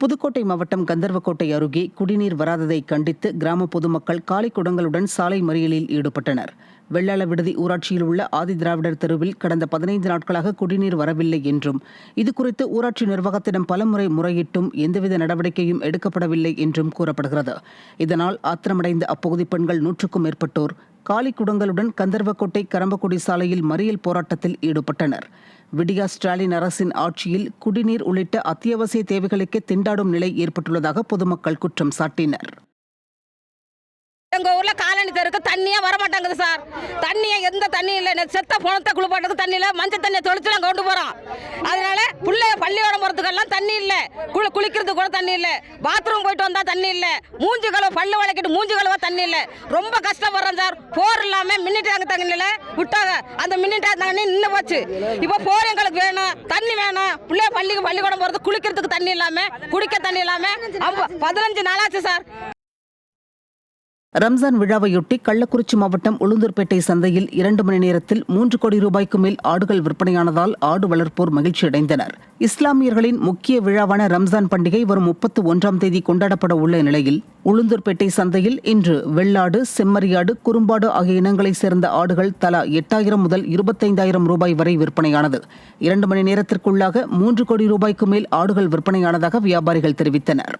புதுக்கோட்டை மாவட்டம் கந்தர்வக்கோட்டை அருகே குடிநீர் வராததை கண்டித்து கிராம பொதுமக்கள் காலி குடங்களுடன் சாலை மறியலில் ஈடுபட்டனர். வெள்ளாள விடுதி ஊராட்சியில் உள்ள ஆதி திராவிடர் தெருவில் கடந்த 15 நாட்களாக குடிநீர் வரவில்லை என்றும், இதுகுறித்து ஊராட்சி நிர்வாகத்திடம் பலமுறை முறையிட்டும் எந்தவித நடவடிக்கையும் எடுக்கப்படவில்லை என்றும் கூறப்படுகிறது. இதனால் ஆத்திரமடைந்த அப்பகுதி பெண்கள் 100க்கும் மேற்பட்டோர் காலி குடங்களுடன் கந்தர்வக்கோட்டை கரம்பக்குடி சாலையில் மறியல் போராட்டத்தில் ஈடுபட்டனர். விடியா ஸ்டாலின் அரசின் ஆட்சியில் குடிநீர் உள்ளிட்ட அத்தியாவசிய தேவைகளுக்கு திண்டாடும் நிலை ஏற்பட்டுள்ளதாக பொதுமக்கள் குற்றம் சாட்டினர். எங்க ஊர்ல காலனி தெருக்கு தண்ணியே வரமாட்டாங்குது சார். தண்ணியே எந்த தண்ணி இல்லை. செத்த பணத்தை குளிப்பாட்டுக்கு தண்ணி இல்லை. மஞ்சள் தண்ணியை தொளிச்சு நாங்கள் கொண்டு போறோம். அதனால பிள்ளைய பள்ளியோடம் போறதுக்கெல்லாம் தண்ணி இல்லை. குளிக்கிறதுக்கு கூட தண்ணி இல்லை. பாத்ரூம் போயிட்டு வந்தா தண்ணி இல்லை. மூஞ்சி கழுவ பல்லு வளைக்கிட்டு மூஞ்சி கழுவ தண்ணி இல்லை. ரொம்ப கஷ்டப்படுறோம் சார். போர் இல்லாம மின்னி டேங்க் தண்ணியில விட்டாங்க. அந்த மின்னி டேங்க் தண்ணி நின்று போச்சு. இப்போ போர் எங்களுக்கு வேணும், தண்ணி வேணும். பிள்ளைய பள்ளிக்கூடம் போறது குளிக்கிறதுக்கு தண்ணி இல்லாம, குடிக்க தண்ணி இல்லாம 15 நாளாச்சு சார். ரம்ஜான் விழாவையொட்டி கள்ளக்குறிச்சி மாவட்டம் உளுந்தூர்பேட்டை சந்தையில் 2 மணி நேரத்தில் 3 கோடி ரூபாய்க்கு மேல் ஆடுகள் விற்பனையானதால் ஆடு வளர்ப்போர் மகிழ்ச்சியடைந்தனர். இஸ்லாமியர்களின் முக்கிய விழாவான ரம்ஜான் பண்டிகை வரும் 31ஆம் தேதி கொண்டாடப்பட உள்ள நிலையில் உளுந்தூர்பேட்டை சந்தையில் இன்று வெள்ளாடு, செம்மறியாடு, குறும்பாடு ஆகிய இனங்களைச் சேர்ந்த ஆடுகள் தலா 8000 முதல் 25,000 ரூபாய் வரை விற்பனையானது. 2 மணி நேரத்திற்குள்ளாக 3 கோடி ரூபாய்க்கு மேல் ஆடுகள் விற்பனையானதாக வியாபாரிகள் தெரிவித்தனர்.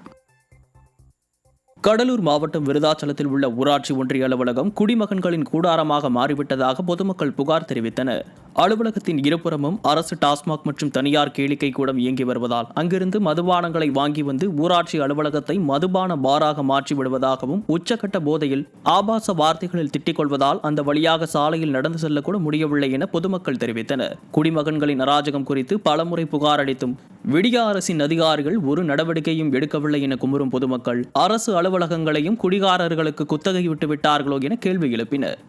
கடலூர் மாவட்டம் விருதாச்சலத்தில் உள்ள ஊராட்சி ஒன்றிய அலுவலகம் குடிமகன்களின் கூடாரமாக மாறிவிட்டதாக பொதுமக்கள் புகார் தெரிவித்தனர். அலுவலகத்தின் இருபுறமும் அரசு டாஸ்மாக் மற்றும் தனியார் கேளிக்கை கூடம் இயங்கி வருவதால் அங்கிருந்து மதுபானங்களை வாங்கி வந்து ஊராட்சி அலுவலகத்தை மதுபான பாராக மாற்றி விடுவதாகவும், உச்சக்கட்ட போதையில் ஆபாச வார்த்தைகளில் திட்டிக் கொள்வதால் அந்த வழியாக சாலையில் நடந்து செல்லக்கூட முடியவில்லை என பொதுமக்கள் தெரிவித்தனர். குடிமகன்களின் அராஜகம் குறித்து பலமுறை புகார் அளித்தும் விடியா அரசின் அதிகாரிகள் ஒரு நடவடிக்கையும் எடுக்கவில்லை என குமுறும் பொதுமக்கள் அரசு அலுவலகங்களையும் குடிகாரர்களுக்கு குத்தகை விட்டு விட்டார்களோ என கேள்வி எழுப்பினர்.